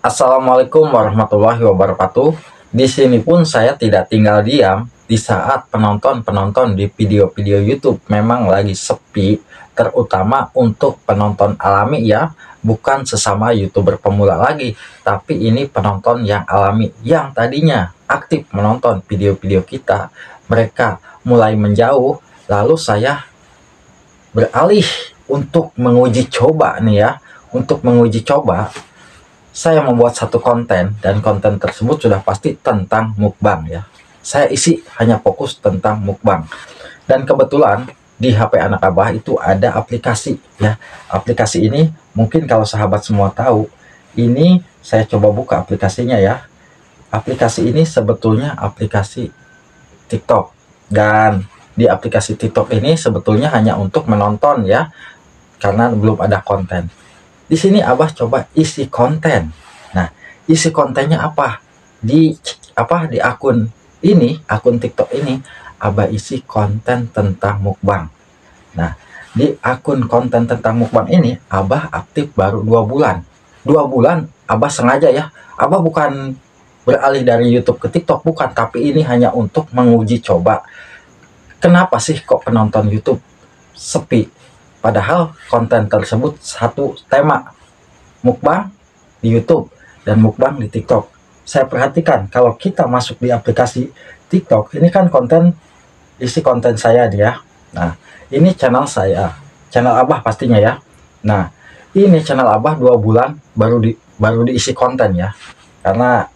Assalamualaikum warahmatullahi wabarakatuh. Di sini pun saya tidak tinggal diam di saat penonton-penonton di video-video YouTube memang lagi sepi, terutama untuk penonton alami ya, bukan sesama YouTuber pemula lagi, tapi ini penonton yang alami yang tadinya aktif menonton video-video kita, mereka mulai menjauh, lalu saya beralih untuk menguji coba nih ya, untuk menguji coba saya membuat satu konten dan konten tersebut sudah pasti tentang mukbang ya. Saya isi hanya fokus tentang mukbang. Dan kebetulan di HP anak abah itu ada aplikasi ya. Aplikasi ini mungkin kalau sahabat semua tahu, ini saya coba buka aplikasinya ya. Aplikasi ini sebetulnya aplikasi TikTok, dan di aplikasi TikTok ini sebetulnya hanya untuk menonton ya, karena belum ada konten. Di sini Abah coba isi konten. Nah, isi kontennya apa? Di akun ini, akun TikTok ini, Abah isi konten tentang mukbang. Nah, di akun konten tentang mukbang ini, Abah aktif baru 2 bulan. 2 bulan Abah sengaja ya. Abah bukan beralih dari YouTube ke TikTok, bukan, tapi ini hanya untuk menguji coba. Kenapa sih kok penonton YouTube sepi? Padahal konten tersebut satu tema, mukbang di YouTube dan mukbang di TikTok. Saya perhatikan kalau kita masuk di aplikasi TikTok, ini kan isi konten saya dia. Nah, ini channel saya, channel Abah pastinya ya. Nah, ini channel Abah 2 bulan baru diisi konten ya. Karena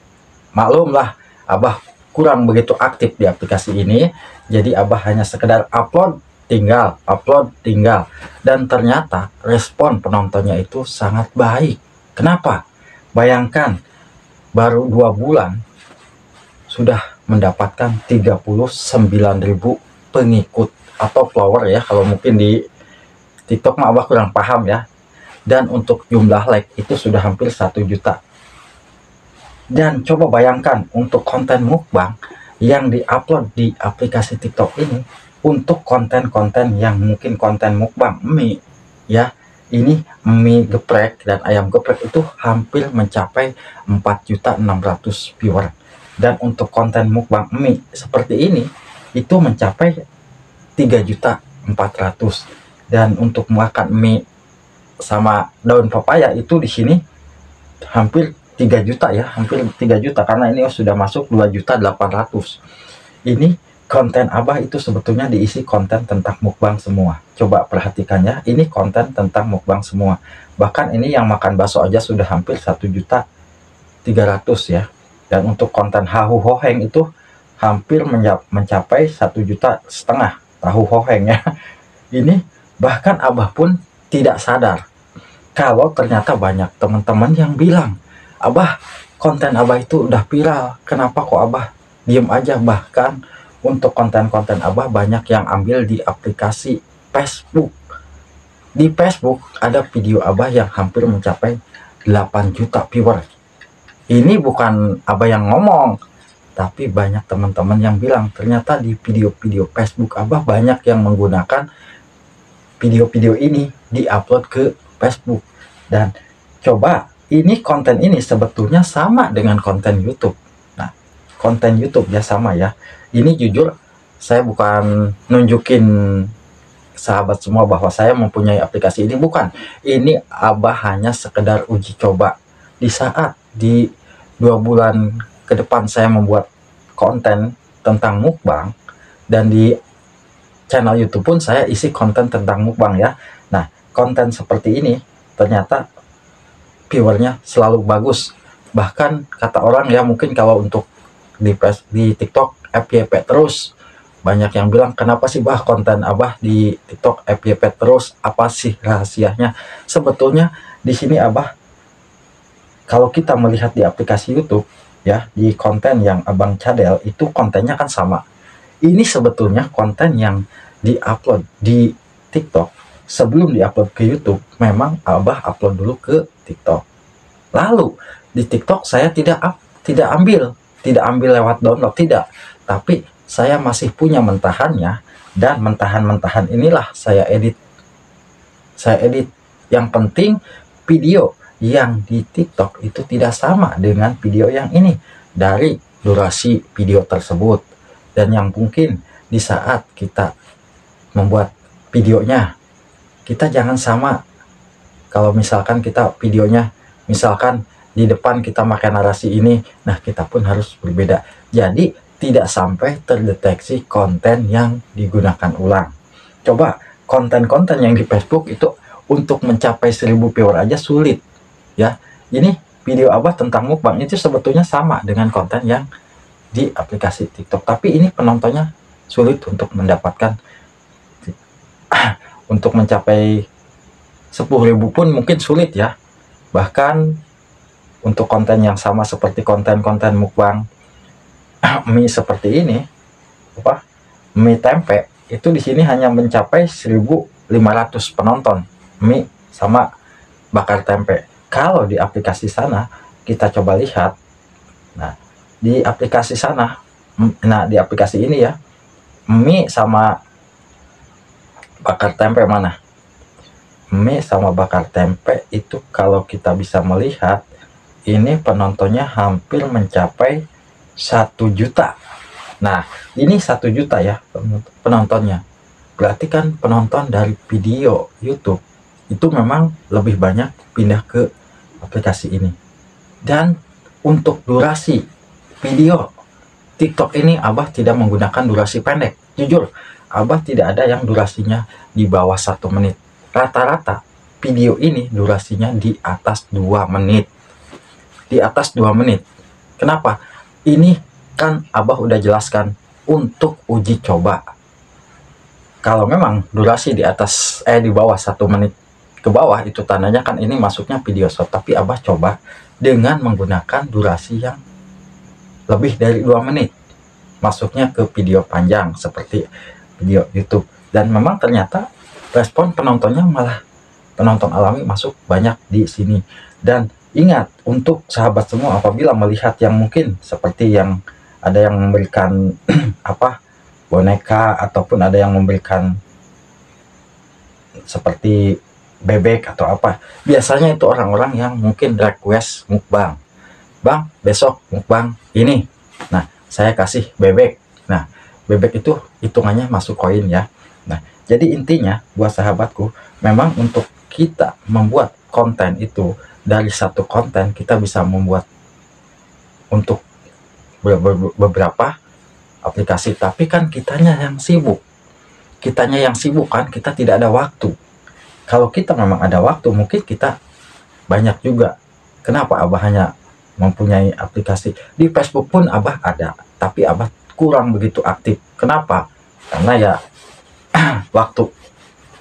maklum lah, Abah kurang begitu aktif di aplikasi ini, jadi Abah hanya sekedar upload tinggal, dan ternyata respon penontonnya itu sangat baik. Kenapa? Bayangkan baru 2 bulan sudah mendapatkan 39.000 pengikut atau follower ya, kalau mungkin di TikTok mah Abah kurang paham ya. Dan untuk jumlah like itu sudah hampir 1 juta. Dan coba bayangkan untuk konten mukbang yang diupload di aplikasi TikTok ini, untuk konten-konten yang mungkin konten mukbang mie ya, ini mie geprek dan ayam geprek itu hampir mencapai 4.600.000 viewer. Dan untuk konten mukbang mie seperti ini itu mencapai 3.400.000. Dan untuk makan mie sama daun papaya itu di sini hampir 3 juta ya, hampir 3 juta, karena ini sudah masuk 2.800.000. Ini konten Abah itu sebetulnya diisi konten tentang mukbang semua. Coba perhatikan ya, ini konten tentang mukbang semua. Bahkan ini yang makan bakso aja sudah hampir 1.300.000 ya. Dan untuk konten hahu hoheng itu hampir mencapai 1,5 juta tahu hoheng ya. Ini bahkan Abah pun tidak sadar kalau ternyata banyak teman-teman yang bilang, Abah, konten Abah itu udah viral, kenapa kok Abah diem aja? Bahkan untuk konten-konten Abah banyak yang ambil di aplikasi Facebook. Di Facebook ada video Abah yang hampir mencapai 8 juta viewer. Ini bukan Abah yang ngomong, tapi banyak teman-teman yang bilang ternyata di video-video Facebook Abah banyak yang menggunakan video-video ini diupload ke Facebook. Dan coba, ini konten ini sebetulnya sama dengan konten YouTube. Nah, konten YouTube ya sama ya. Ini jujur saya bukan nunjukin sahabat semua bahwa saya mempunyai aplikasi ini, bukan. Ini Abah hanya sekedar uji coba. Di saat di 2 bulan ke depan saya membuat konten tentang mukbang, dan di channel YouTube pun saya isi konten tentang mukbang ya. Nah, konten seperti ini ternyata viewernya selalu bagus. Bahkan kata orang ya, mungkin kalau untuk di TikTok FYP terus, banyak yang bilang kenapa sih Bah konten Abah di TikTok FYP terus, apa sih rahasianya? Sebetulnya di sini Abah, kalau kita melihat di aplikasi YouTube ya, di konten yang Abang cadel itu kontennya kan sama. Ini sebetulnya konten yang diupload di TikTok sebelum diupload ke YouTube, memang Abah upload dulu ke TikTok. Lalu di TikTok saya tidak ambil lewat download, tidak, tapi saya masih punya mentahannya, dan mentahan-mentahan inilah saya edit. Yang penting video yang di TikTok itu tidak sama dengan video yang ini dari durasi video tersebut. Dan yang mungkin di saat kita membuat videonya, kita jangan sama. Kalau misalkan kita videonya, misalkan di depan kita pakai narasi ini, nah kita pun harus berbeda. Jadi tidak sampai terdeteksi konten yang digunakan ulang. Coba konten-konten yang di Facebook itu untuk mencapai 1000 viewer aja sulit ya. Ini video Abah tentang mukbang itu sebetulnya sama dengan konten yang di aplikasi TikTok, tapi ini penontonnya sulit untuk mendapatkan untuk mencapai 10.000 pun mungkin sulit ya. Bahkan untuk konten yang sama seperti konten-konten mukbang mie seperti ini, apa mie tempe, itu di sini hanya mencapai 1.500 penonton mie sama bakar tempe. Kalau di aplikasi sana kita coba lihat, nah di aplikasi sana, nah di aplikasi ini ya, mie sama bakar tempe mana? Mie sama bakar tempe itu kalau kita bisa melihat, ini penontonnya hampir mencapai 1 juta. Nah, ini 1 juta ya penontonnya. Berarti kan penonton dari video YouTube itu memang lebih banyak pindah ke aplikasi ini. Dan untuk durasi video TikTok ini Abah tidak menggunakan durasi pendek. Jujur, Abah tidak ada yang durasinya di bawah 1 menit. Rata-rata video ini durasinya di atas 2 menit. Di atas 2 menit. Kenapa? Ini kan Abah udah jelaskan untuk uji coba. Kalau memang durasi di atas di bawah 1 menit ke bawah, itu tandanya kan ini masuknya video short. Tapi Abah coba dengan menggunakan durasi yang lebih dari 2 menit. Masuknya ke video panjang seperti video YouTube. Dan memang ternyata respon penontonnya malah penonton alami masuk banyak di sini. Dan ingat, untuk sahabat semua, apabila melihat yang mungkin seperti yang ada yang memberikan apa boneka, ataupun ada yang memberikan seperti bebek atau apa, biasanya itu orang-orang yang mungkin request mukbang, bang besok mukbang ini, nah saya kasih bebek. Nah bebek itu hitungannya masuk koin ya. Nah jadi intinya buat sahabatku, memang untuk kita membuat konten itu, dari satu konten kita bisa membuat untuk beberapa aplikasi. Tapi kan kitanya yang sibuk kan, kita tidak ada waktu. Kalau kita memang ada waktu, mungkin kita banyak juga. Kenapa Abah hanya mempunyai aplikasi? Di Facebook pun Abah ada, tapi Abah kurang begitu aktif. Kenapa? Karena ya waktu,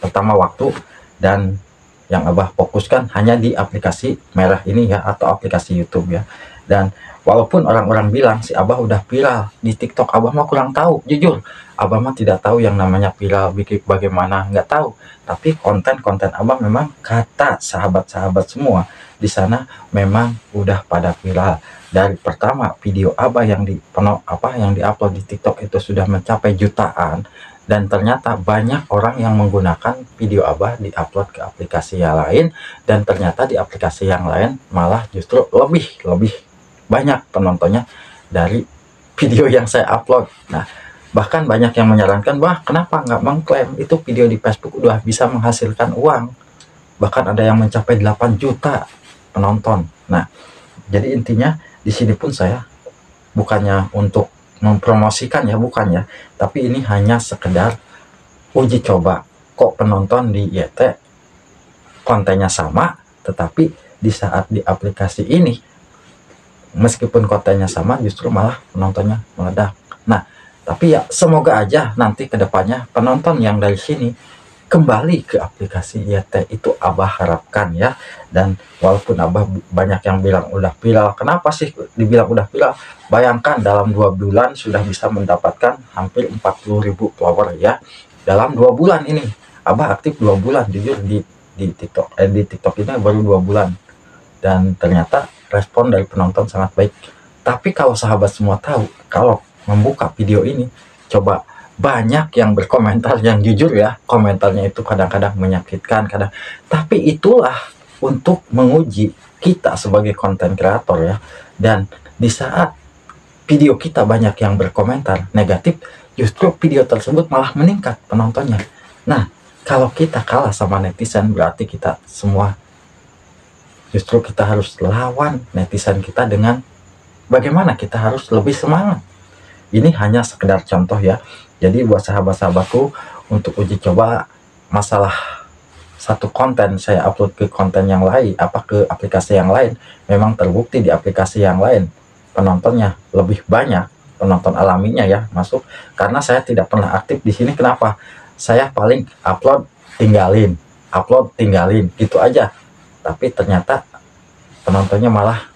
pertama waktu, dan yang Abah fokuskan hanya di aplikasi merah ini ya, atau aplikasi YouTube ya. Dan walaupun orang-orang bilang si Abah udah viral di TikTok, Abah mah kurang tahu. Jujur, Abah mah tidak tahu yang namanya viral, bikin bagaimana, nggak tahu. Tapi konten-konten Abah memang, kata sahabat-sahabat semua di sana, memang udah pada viral. Dari pertama video Abah yang diupload di TikTok itu sudah mencapai jutaan. Dan ternyata banyak orang yang menggunakan video Abah diupload ke aplikasi yang lain, dan ternyata di aplikasi yang lain malah justru lebih banyak penontonnya dari video yang saya upload. Nah bahkan banyak yang menyarankan, wah kenapa nggak mengklaim itu video di Facebook udah bisa menghasilkan uang, bahkan ada yang mencapai 8 juta penonton. Nah jadi intinya di sini pun saya bukannya untuk mempromosikan ya, bukan ya, tapi ini hanya sekedar uji coba. Kok penonton di YT kontennya sama, tetapi di saat di aplikasi ini meskipun kontennya sama justru malah penontonnya meledak. Nah tapi ya semoga aja nanti kedepannya penonton yang dari sini kembali ke aplikasi YT, itu Abah harapkan ya. Dan walaupun Abah banyak yang bilang udah viral, kenapa sih dibilang udah viral? Bayangkan dalam 2 bulan sudah bisa mendapatkan hampir 40.000 follower ya. Dalam 2 bulan ini, Abah aktif 2 bulan jujur di TikTok. Di TikTok ini baru 2 bulan, dan ternyata respon dari penonton sangat baik. Tapi kalau sahabat semua tahu, kalau membuka video ini, coba banyak yang berkomentar yang jujur ya, komentarnya itu kadang-kadang menyakitkan, kadang, tapi itulah untuk menguji kita sebagai konten kreator ya. Dan di saat video kita banyak yang berkomentar negatif, justru video tersebut malah meningkat penontonnya. Nah, kalau kita kalah sama netizen, berarti kita semua justru kita harus lawan netizen kita dengan bagaimana kita harus lebih semangat. Ini hanya sekedar contoh ya. Jadi buat sahabat-sahabatku, untuk uji coba masalah satu konten saya upload ke konten yang lain, ke aplikasi yang lain, memang terbukti di aplikasi yang lain penontonnya lebih banyak, penonton alaminya ya masuk, karena saya tidak pernah aktif di sini. Kenapa? Saya paling upload tinggalin gitu aja, tapi ternyata penontonnya malah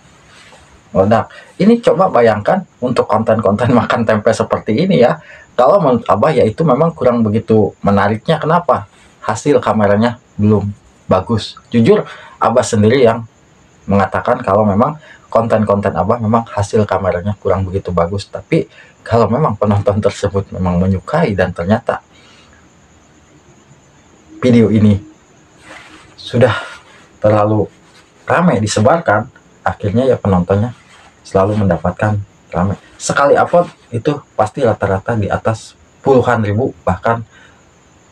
meledak. Ini coba bayangkan untuk konten-konten makan tempe seperti ini ya, kalau menurut Abah ya itu memang kurang begitu menariknya. Kenapa? Hasil kameranya belum bagus. Jujur Abah sendiri yang mengatakan kalau memang konten-konten Abah memang hasil kameranya kurang begitu bagus. Tapi kalau memang penonton tersebut memang menyukai dan ternyata video ini sudah terlalu ramai disebarkan, akhirnya ya penontonnya selalu mendapatkan ramai. Sekali upload itu pasti rata-rata di atas puluhan ribu, bahkan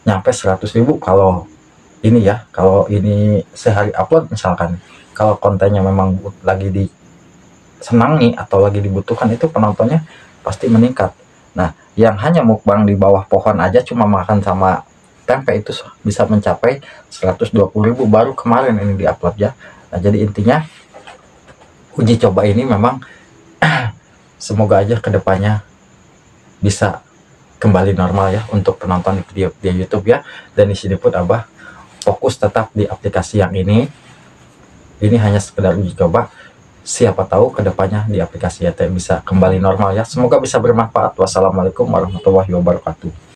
nyampe 100.000 kalau ini ya, kalau ini sehari upload misalkan. Kalau kontennya memang lagi disenangi atau lagi dibutuhkan, itu penontonnya pasti meningkat. Nah, yang hanya mukbang di bawah pohon aja cuma makan sama tempe itu bisa mencapai 120.000 baru kemarin ini diupload ya. Nah, jadi intinya uji coba ini memang semoga aja kedepannya bisa kembali normal ya untuk penonton di video YouTube ya. Dan di sini pun Abah fokus tetap di aplikasi yang ini. Ini hanya sekedar uji coba. Siapa tahu kedepannya di aplikasi YT bisa kembali normal ya. Semoga bisa bermanfaat. Wassalamualaikum warahmatullahi wabarakatuh.